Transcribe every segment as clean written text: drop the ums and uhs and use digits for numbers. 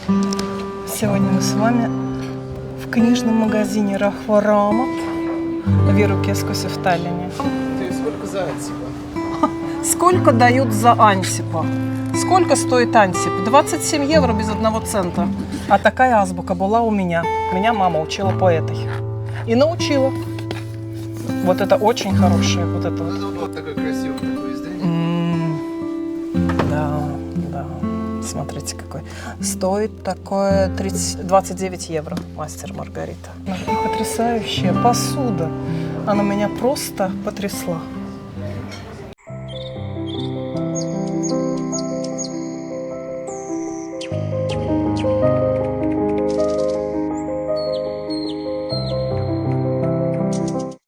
Сегодня мы с вами в книжном магазине Рахварамат в Виру-Кескусе в Таллине. Сколько за Ансипа? Сколько дают за Ансипа? Сколько стоит Ансип? 27 евро без 1 цента. А такая азбука была у меня. Меня мама учила по этой. И научила. Вот это очень хорошее. Вот это Вот такое красивое такое издание. Да, да. Смотрите, какой. Стоит такое 29 евро. Мастер Маргарита. И потрясающая посуда. Она меня просто потрясла.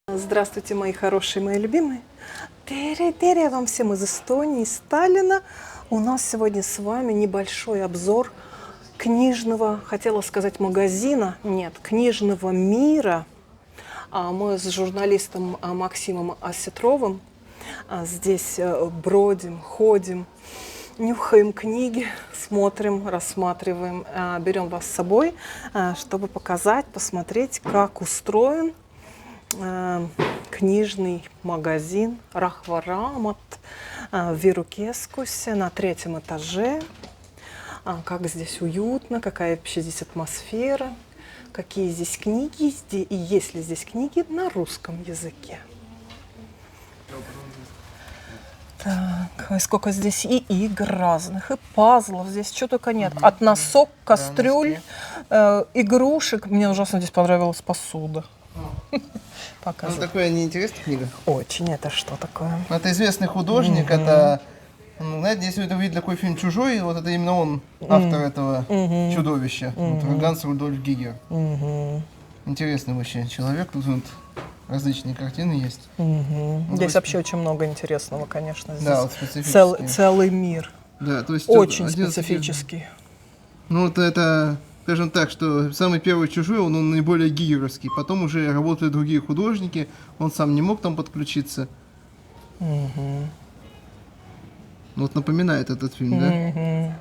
Здравствуйте, мои хорошие, мои любимые. Тере-тере вам всем из Эстонии, из Таллина. У нас сегодня с вами небольшой обзор книжного, хотела сказать магазина, нет, книжного мира. Мы с журналистом Максимом Осетровым здесь бродим, ходим, нюхаем книги, смотрим, рассматриваем, берем вас с собой, чтобы показать, посмотреть, как устроен книжный магазин Рахварамат в Виру-Кескусе на 3-м этаже. Как здесь уютно, какая вообще здесь атмосфера, какие здесь книги, и есть ли здесь книги на русском языке. Так, ой, сколько здесь и игр разных, и пазлов, здесь что только нет. От носок, кастрюль, игрушек. Мне ужасно здесь понравилась посуда. Ну, такая неинтересная книга. Очень. Это что такое? Это известный художник, это, знаете, если вы увидели такой фильм «Чужой», вот это именно он, автор этого чудовища, вот, Ганс Рудольф Гигер. Интересный вообще человек, тут вот различные картины есть. Здесь вообще очень много интересного, конечно. Здесь да, вот специфический. Целый мир. Да, то есть Очень специфический. Ну, вот это, скажем так, что самый первый «Чужой», он наиболее гигеровский. Потом уже работают другие художники, он сам не мог там подключиться. Вот напоминает этот фильм, да?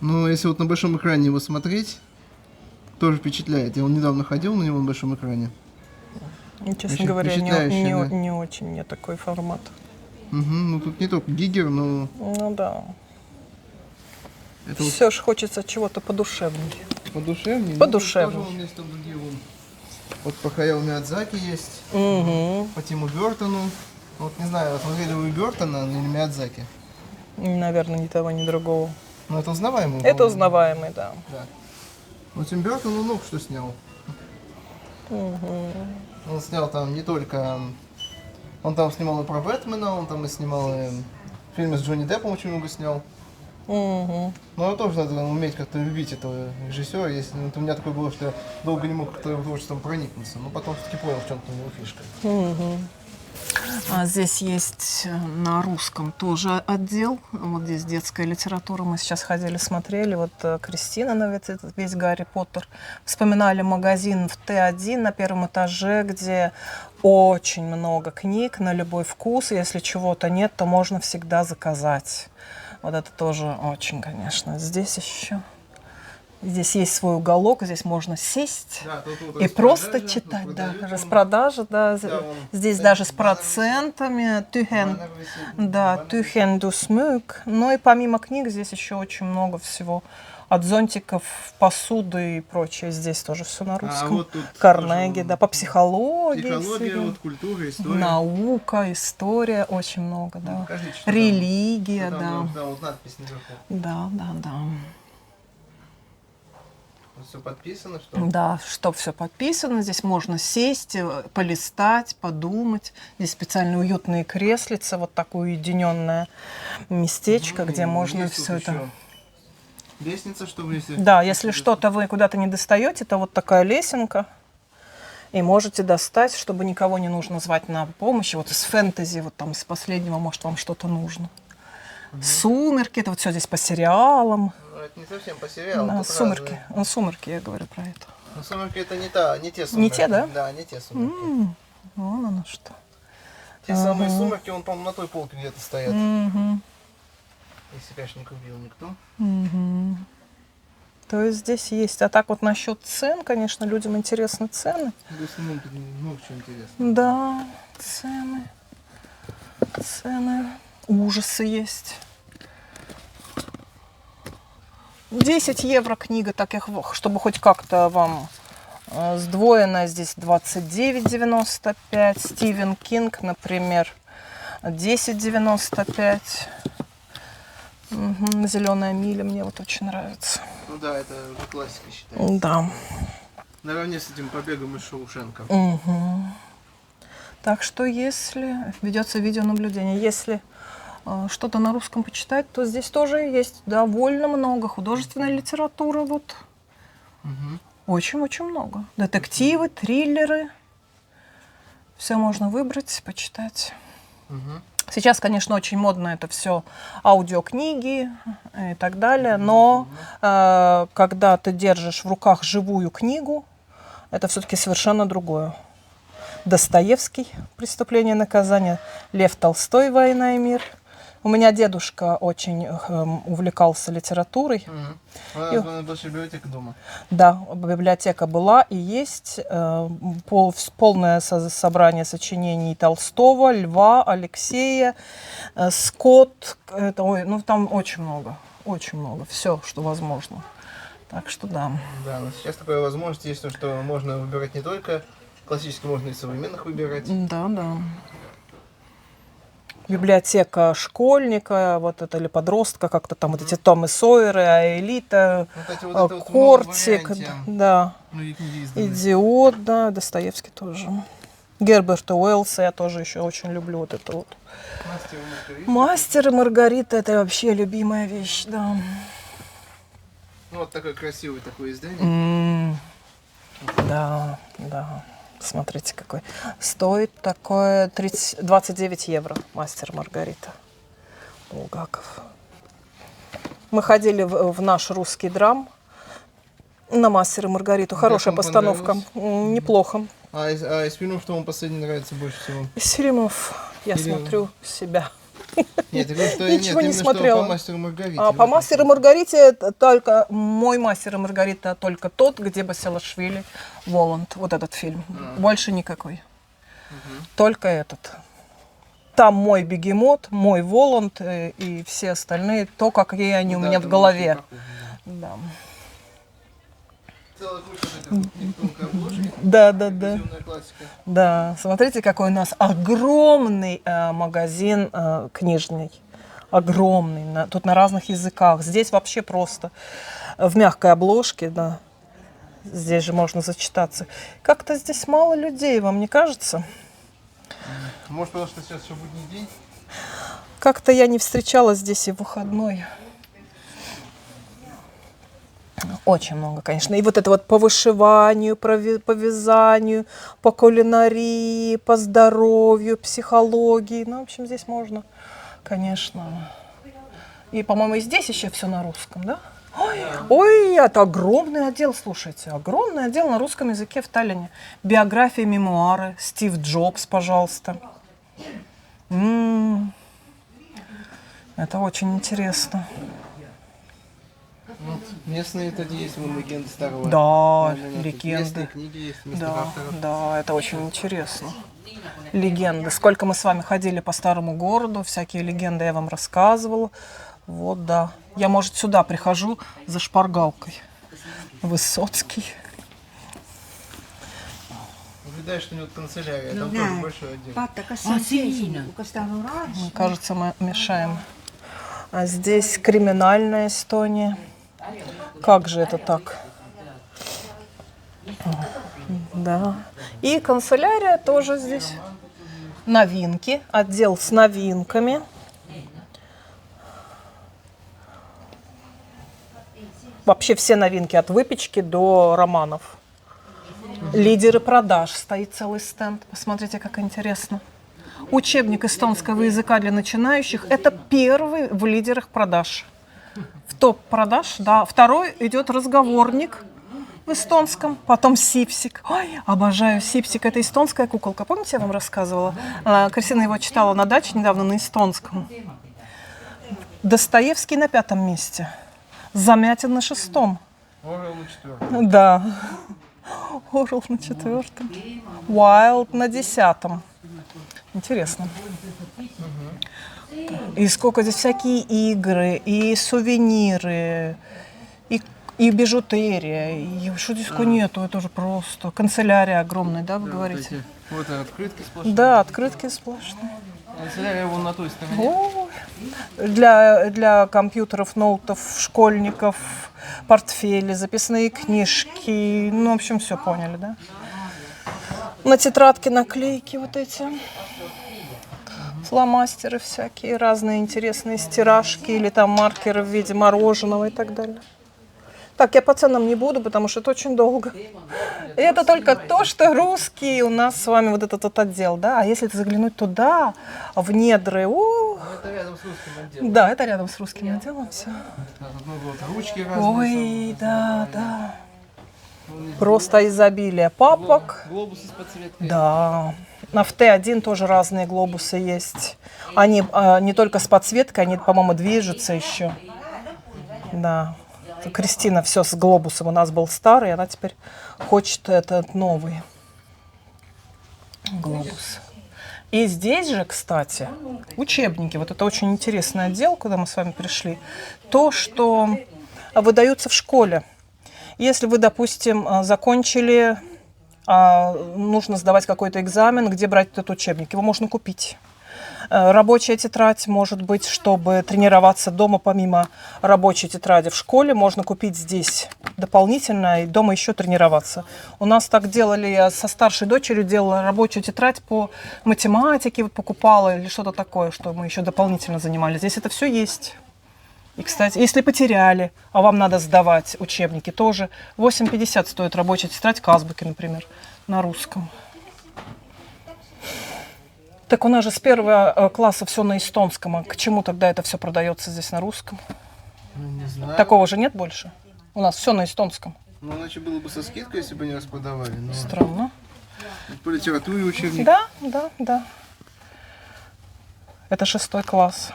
Ну, если вот на большом экране его смотреть, тоже впечатляет. Я недавно ходил на него на большом экране. Честно очень говоря, впечатляющий, да. не очень мне такой формат. Ну, тут не только Гигер, но... Ну да. Это Все ж хочется чего-то подушевнее. подушевнее? Подушевнее. Ну, тоже есть там другие вон. Вот по Хаяо Миядзаки есть, по Тиму Бёртону. Вот не знаю, смотрели вы Бёртона или Миядзаки? Наверное, ни того, ни другого. Ну, это узнаваемый. Это узнаваемый, да. Да. Вот Тим Бёртон, он много что снял. Он снял там не только... Он там снимал и про Бэтмена, он там и снимал фильмы с Джонни Деппом, очень много снял. Но тоже надо уметь как-то любить этого режиссера. Если, у меня такое было, что я долго не мог как-то его творчеством проникнуться, но потом все-таки понял, в чем-то у него фишка. Здесь есть на русском тоже отдел. Вот здесь детская литература. Мы сейчас ходили, смотрели. Вот Кристина, наверное, весь Гарри Поттер. Вспоминали магазин в Т1 на 1-м этаже, где очень много книг на любой вкус. Если чего-то нет, то можно всегда заказать. Вот это тоже очень, конечно. Здесь еще... Здесь есть свой уголок, здесь можно сесть, да, тут и просто читать. Да, распродажа, да. Здесь даже с процентами. Тюхен ду смык. Ну и помимо книг здесь еще очень много всего. От зонтиков, посуды и прочее. Здесь тоже все на русском. Вот Карнеги, да, по психологии. Психология, вот, культура, история. Наука, история, очень много, да. Ну, покажите, религия, там, да. Да, вот надпись наверху. Да. Все подписано, что? Да, что все подписано. Здесь можно сесть, полистать, подумать. Здесь специально уютные креслица, вот такое уединенное местечко, где можно все это... Лестница, чтобы если... Да, если что-то вы куда-то не достаете, то вот такая лесенка. И можете достать, чтобы никого не нужно звать на помощь. Вот из фэнтези, вот там из последнего, может, вам что-то нужно. «Сумерки», это вот все здесь по сериалам. Это не совсем по сериалу. Да, «Сумерки». Ну, «Сумерки», я говорю про это. Но «Сумерки» это не те «Сумерки». Не те, да? Да, не те «Сумерки». Вон оно что. Те самые «Сумерки», он, по-моему, на той полке где-то стоят. Если, конечно, не купил никто. То есть здесь есть. А так вот насчет цен, конечно, людям интересны цены. В основном тут много чего интересного. Да, цены, ужасы есть. 10 евро книга, так их, чтобы хоть как-то вам сдвоенная, здесь 29,95. Стивен Кинг, например, 10,95. Угу, «Зеленая миля» мне вот очень нравится. Ну да, это уже классика считается. Да. Наравне с этим «Побегом из Шоушенка». Угу. Так что если ведется видеонаблюдение, если что-то на русском почитать, то здесь тоже есть довольно много художественной литературы. Вот. Очень-очень много. Детективы, триллеры. Все можно выбрать, почитать. Сейчас, конечно, очень модно это все аудиокниги и так далее, но когда ты держишь в руках живую книгу, это все-таки совершенно другое. Достоевский «Преступление и наказание», Лев Толстой «Война и мир». У меня дедушка очень увлекался литературой. Она большая библиотека дома. Да, библиотека была и есть. Полное собрание сочинений Толстого, Льва, Алексея, Скотт. Ну, там очень много, все, что возможно. Так что да. Да, но сейчас такая возможность есть, что можно выбирать не только классически, можно и современных выбирать. Да. Библиотека школьника, вот это, или подростка, как-то там вот эти Томы Сойеры, Аэлита, Кортик, да, Идиот, да, Достоевский тоже. Герберта Уэллса я тоже еще очень люблю вот это вот. Мастер и Маргарита, это вообще любимая вещь, да. Ну вот такое красивое такое издание. Да. Смотрите, какой. Стоит такое 29 евро «Мастер и Маргарита». Булгаков. Мы ходили в наш русский драм на «Мастер и Маргариту». Хорошая постановка. Неплохо. А из фильмов, что вам последний нравится больше всего? Из фильмов я смотрю себя. Нет, я говорю, что ничего не смотрела. По «Мастеру и Маргарите». По «Мастеру и Маргарите» только мой «Мастер и Маргарита» только тот, где Басилашвили, Воланд. Вот этот фильм. Больше никакой. Только этот. Там мой бегемот, мой Воланд и все остальные, то, какие они у меня в голове. Да. Да. Да, смотрите, какой у нас огромный магазин книжный. Огромный. Тут на разных языках. Здесь вообще просто в мягкой обложке, да. Здесь же можно зачитаться. Как-то здесь мало людей, вам не кажется? Может, потому что сейчас еще будний день? Как-то я не встречала здесь и в выходной. Очень много, конечно. И вот это вот по вышиванию, по вязанию, по кулинарии, по здоровью, психологии. Ну, в общем, здесь можно, конечно. И, по-моему, и здесь еще все на русском, да? Ой, это огромный отдел, слушайте. Огромный отдел на русском языке в Таллине. Биографии, мемуары. Стив Джобс, пожалуйста. Это очень интересно. Вот, местные тоді есть, вон легенды старого. Да, легенды. Местные книги есть, местных авторов. Да, это очень интересно. Легенды. Сколько мы с вами ходили по старому городу, всякие легенды я вам рассказывала. Вот, да. Я, может, сюда прихожу за шпаргалкой. Высоцкий. Наблюдаешь, что у него канцелярия, там тоже большой отдел. Мне кажется, мы мешаем. А здесь криминальная Эстония. Как же это так? Да. И канцелярия тоже здесь. Новинки. Отдел с новинками. Вообще все новинки от выпечки до романов. Лидеры продаж. Стоит целый стенд. Посмотрите, как интересно. Учебник эстонского языка для начинающих. Это первый в лидерах продаж. В топ продаж, да. Второй идет разговорник в эстонском, потом Сипсик. Ой, обожаю Сипсик. Это эстонская куколка. Помните, я вам рассказывала? Кристина его читала на даче недавно на эстонском. Достоевский на 5-м месте. Замятин на 6-м. Орел на 4. Да. Орел на 4. Wild на 10. Интересно. И сколько здесь всякие игры, и сувениры, и бижутерия, и что здесь нету, это уже просто канцелярия огромная, да, вы говорите? Вот открытки сплошные. Да, открытки сплошные. Канцелярия вон на той стороне. Ой. Для компьютеров, ноутов, школьников, портфели, записные книжки, ну, в общем, все поняли, да? На тетрадке наклейки вот эти. Фломастеры всякие, разные интересные стиражки или там маркеры в виде мороженого и так далее. Так, я по ценам не буду, потому что это очень долго. И это только то, что русские у нас с вами вот этот вот отдел, да? А если заглянуть туда, в недры, Это рядом с русским отделом. да, это рядом с русским отделом все. Вот ручки разные. Ой, да, да. Просто изобилие папок. Глобусы с подсветкой. Да. На в Т1 тоже разные глобусы есть. Они не только с подсветкой, они, по-моему, движутся еще. Да. Кристина все с глобусом. У нас был старый, она теперь хочет этот новый глобус. И здесь же, кстати, учебники. Вот это очень интересный отдел, куда мы с вами пришли. То, что выдаются в школе. Если вы, допустим, закончили, нужно сдавать какой-то экзамен, где брать этот учебник? Его можно купить. Рабочая тетрадь, может быть, чтобы тренироваться дома, помимо рабочей тетради в школе, можно купить здесь дополнительно и дома еще тренироваться. У нас так делали, я со старшей дочерью делала рабочую тетрадь по математике, покупала или что-то такое, что мы еще дополнительно занимались. Здесь это все есть. И, кстати, если потеряли, а вам надо сдавать учебники, тоже 8,50 стоит рабочая тетрадь к азбуке, например, на русском. Так у нас же с первого класса все на эстонском. А к чему тогда это все продается здесь на русском? Ну, не знаю. Такого же нет больше? У нас все на эстонском. Ну, иначе было бы со скидкой, если бы не распродавали. Но... Странно. По литературе учебник. Да, да, да. Это 6 класс.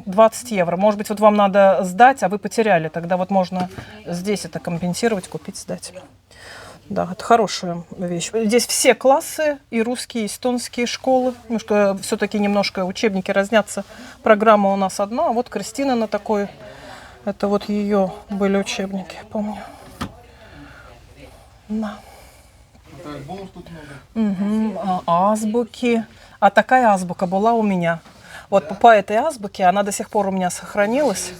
20 евро. Может быть, вот вам надо сдать, а вы потеряли. Тогда вот можно здесь это компенсировать, купить, сдать. Да, это хорошая вещь. Здесь все классы, и русские, и эстонские школы. Все-таки немножко учебники разнятся. Программа у нас одна. А вот Кристина на такой. Это вот ее были учебники, помню. На. Так, бонус тут много. Угу. Азбуки. А такая азбука была у меня. Вот по этой азбуке, она до сих пор у меня сохранилась.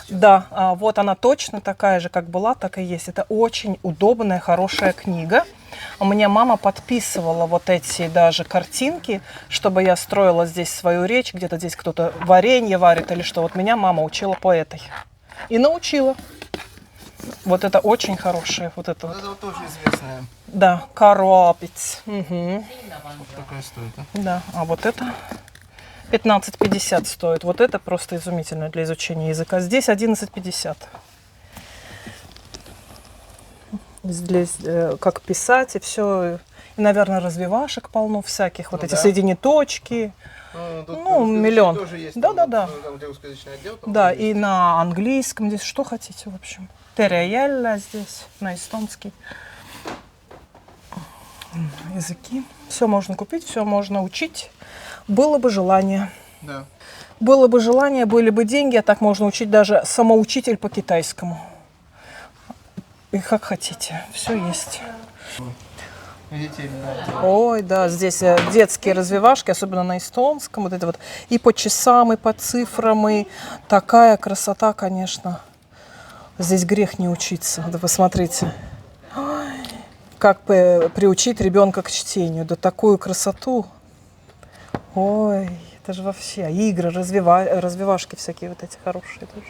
Да, вот она точно такая же, как была, так и есть. Это очень удобная, хорошая книга. У меня мама подписывала вот эти даже картинки, чтобы я строила здесь свою речь, где-то здесь кто-то варенье варит или что. Вот меня мама учила по этой. И научила. Вот это очень хорошее. Вот это Вот это вот тоже известная. Да, коропец. Угу. Вот такая стоит, а? Да, а вот это 15,50 стоит. Вот это просто изумительно для изучения языка. Здесь 11,50. Здесь как писать и все. И, наверное, развивашек полно всяких. Вот Ну, эти да. соединиточки. Тут Ну, русскоязычный миллион. Тоже есть, Да, там, да, да. Там, где русскоязычный отдел. Там Да, тоже и есть. на английском здесь что хотите, в общем. Тереялля здесь, на эстонский. Языки. Все можно купить, все можно учить. Было бы желание. Да. Было бы желание, были бы деньги, а так можно учить даже самоучитель по китайскому. И как хотите, все есть. И детей, да. Ой, да, здесь детские развивашки, особенно на эстонском, вот это вот и по часам, и по цифрам, и такая красота, конечно. Здесь грех не учиться. Да посмотрите, как приучить ребенка к чтению, да такую красоту. Ой, это же вообще игры, развивашки всякие вот эти хорошие тоже.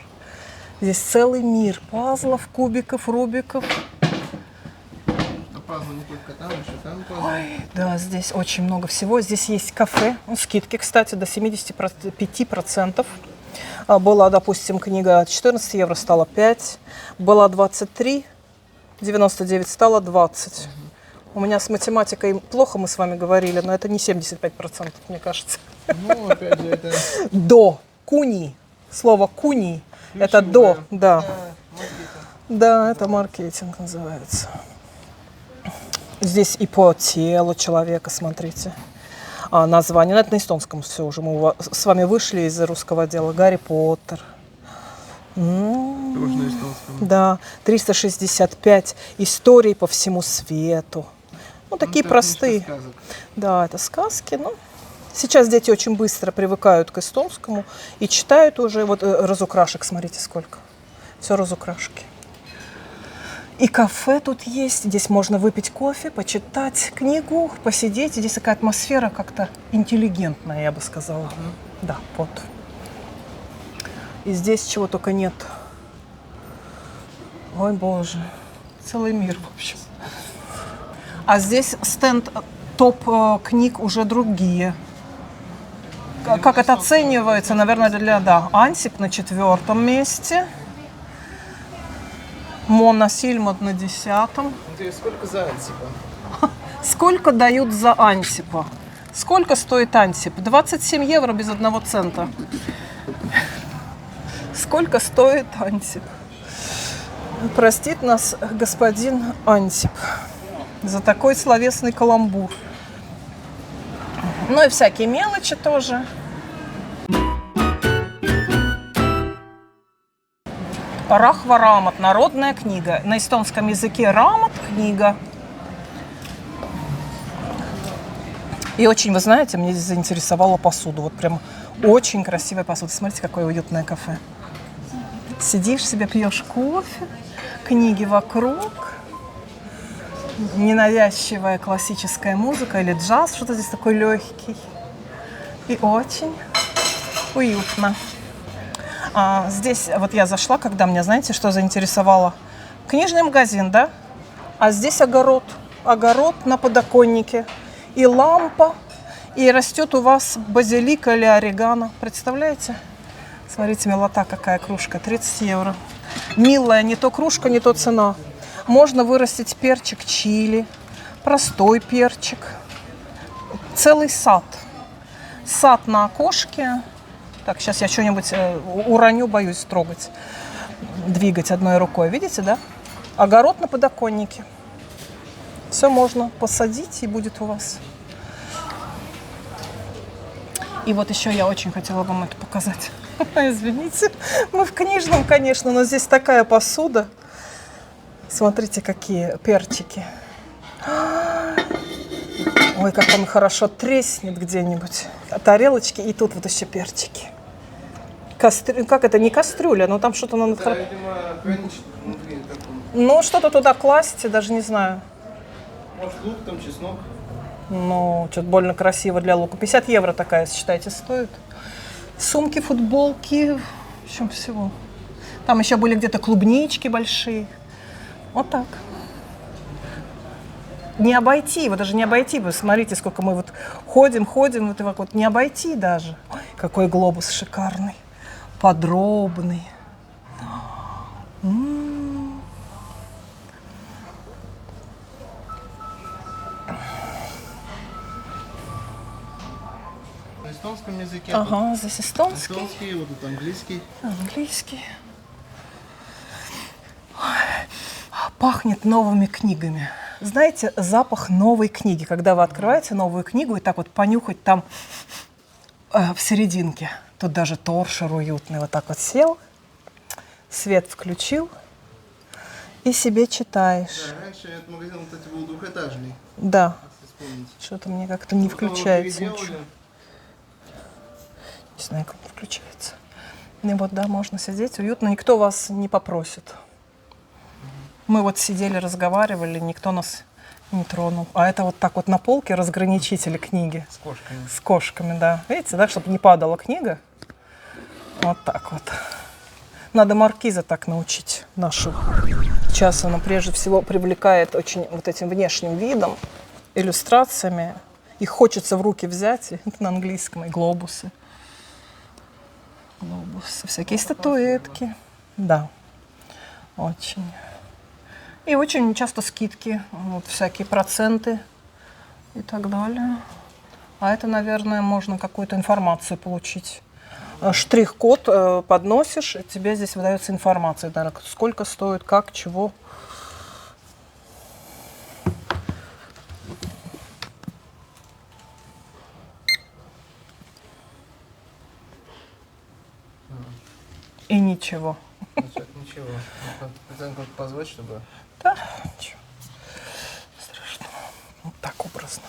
Здесь целый мир пазлов, кубиков, рубиков. Это пазлы не только там, еще там пазлы. Ой, да, здесь очень много всего. Здесь есть кафе, скидки, кстати, до 75%. Была, допустим, книга 14 евро, стала 5. Была 23,99, стала 20. У меня с математикой плохо мы с вами говорили, но это не 75%, мне кажется. Ну, опять же, это... До. Куни. Слово куни. Это до, да. Да, это маркетинг называется. Здесь и по телу человека, смотрите. Название. Ну, это на эстонском все уже. Мы с вами вышли из русского дела. Гарри Поттер. Тоже на эстонском. Да, 365 историй по всему свету. Ну, такие это простые. книжка сказок. Да, это сказки. Ну, сейчас дети очень быстро привыкают к эстонскому и читают уже. Вот разукрашек, смотрите, сколько. Все разукрашки. И кафе тут есть. Здесь можно выпить кофе, почитать книгу, посидеть. Здесь такая атмосфера как-то интеллигентная, я бы сказала. Да, вот. И здесь чего только нет. Ой, боже. Целый мир, в общем. А здесь стенд топ книг уже другие. Как это оценивается? Наверное, да. Ансип на 4-м месте. Мона Сильмот на 10-м. Сколько за Ансипа? Сколько дают за Ансипа? Сколько стоит Ансип? 27 евро без 1 цента. Сколько стоит Ансип? Простит нас господин Ансип за такой словесный каламбур. Ну и всякие мелочи тоже. Рахва Рамат, народная книга. На эстонском языке Рамат – книга. И очень, вы знаете, мне здесь заинтересовала посуду. Вот прям очень красивая посуда. Смотрите, какое уютное кафе. Сидишь себе, пьешь кофе, книги вокруг, ненавязчивая классическая музыка или джаз, что-то здесь такой легкий. И очень уютно. Здесь вот я зашла, когда меня, знаете, что заинтересовало? Книжный магазин, да? А здесь огород. Огород на подоконнике. И лампа, и растет у вас базилика или орегано. Представляете? Смотрите, милота какая кружка. 30 евро. Милая, не то кружка, не то цена. Можно вырастить перчик чили, простой перчик. Целый сад. Сад на окошке. Так, сейчас я что-нибудь уроню, боюсь трогать, двигать одной рукой. Видите, да? Огород на подоконнике. Все можно посадить, и будет у вас. И вот еще я очень хотела вам это показать. Извините, мы в книжном, конечно, но здесь такая посуда. Смотрите, какие перчики. Ой, как он хорошо треснет где-нибудь. Тарелочки, и тут вот еще перчики. Как это, не кастрюля, но там что-то надо... Это, видимо, граничный внутри такой. Ну, что-то туда класть, даже не знаю. Может, лук, там, чеснок. Ну, что-то больно красиво для лука. 50 евро такая, считайте, стоит. Сумки, футболки, в общем, всего. Там еще были где-то клубнички большие. Вот так. Не обойти, вот даже не обойти. Вы смотрите, сколько мы вот ходим, вот не обойти даже. Ой, какой глобус шикарный, подробный. На эстонском языке. Ага, здесь эстонский. Эстонский, вот тут английский. Английский. Ой, пахнет новыми книгами. Знаете, запах новой книги, когда вы открываете новую книгу и так вот понюхать там в серединке. Тут даже торшер уютный. Вот так вот сел, свет включил и себе читаешь. Да, раньше этот магазин, кстати, был двухэтажный. Да. Если вспомнить. Что-то мне как-то не Потом его включается переделали. ничего. Не знаю, как включается. И вот, да, можно сидеть уютно, никто вас не попросит. Мы вот сидели, разговаривали, никто нас не тронул. А это вот так вот на полке разграничители книги. С кошками. С кошками, да. Видите, да, чтобы не падала книга. Вот так вот. Надо маркиза так научить нашего. Сейчас она прежде всего привлекает очень вот этим внешним видом, иллюстрациями. Их хочется в руки взять, и это на английском, и глобусы. Глобусы, всякие статуэтки. Да, очень. И очень часто скидки, вот, всякие проценты и так далее. А это, наверное, можно какую-то информацию получить. Штрих-код подносишь, и тебе здесь выдается информация, наверное, сколько стоит, как, чего. И ничего. Значит, ничего. Хотел как позвать, чтобы... Да, ничего страшного. Вот так образно.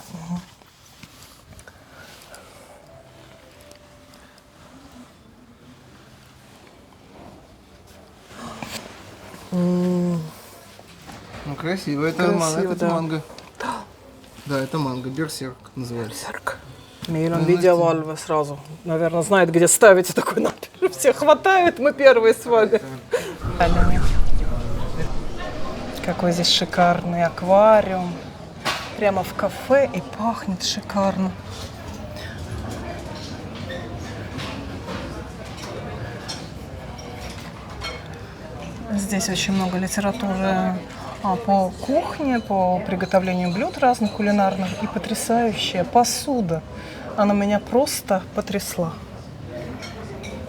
Угу. Ну, красиво. Это, Красиво, это да. манго. Да, это манго. Берсерк называется. Берсерк. Мейлон видел Альве сразу. Наверное, знает, где ставить такой надпись. Все хватают, мы первые с вами. Какой здесь шикарный аквариум. Прямо в кафе и пахнет шикарно. Здесь очень много литературы по кухне, по приготовлению блюд разных кулинарных. И потрясающая посуда. Она меня просто потрясла.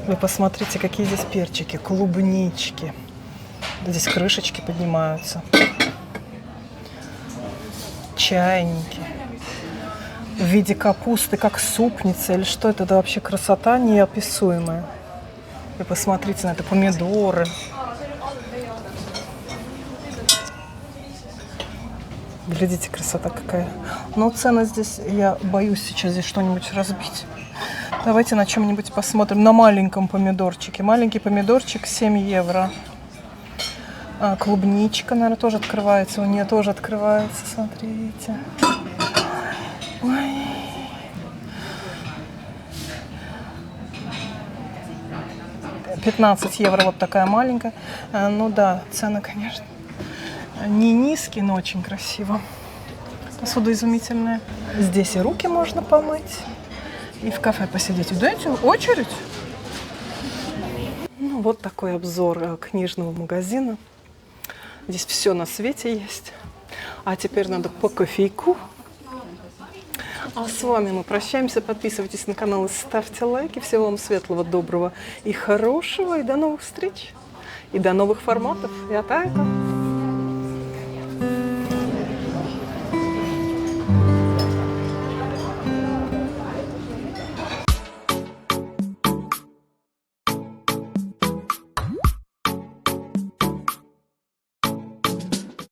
Вы посмотрите, какие здесь перчики, клубнички. Здесь крышечки поднимаются. Чайники. В виде капусты, как супница или что это? Это вообще красота неописуемая. Вы посмотрите на это, помидоры. Глядите, красота какая. Но цены здесь, я боюсь сейчас здесь что-нибудь разбить. Давайте на чем-нибудь посмотрим. На маленьком помидорчике. Маленький помидорчик 7 евро. Клубничка, наверное, тоже открывается. У нее тоже открывается, смотрите. Ой. €15 вот такая маленькая. Ну да, цены, конечно, не низкие, но очень красиво. Посуда изумительная. Здесь и руки можно помыть, и в кафе посидеть. Дайте очередь. Ну, вот такой обзор книжного магазина. Здесь все на свете есть. А теперь надо по кофейку. А с вами мы прощаемся. Подписывайтесь на канал и ставьте лайки. Всего вам светлого, доброго и хорошего. И до новых встреч. И до новых форматов. И атака.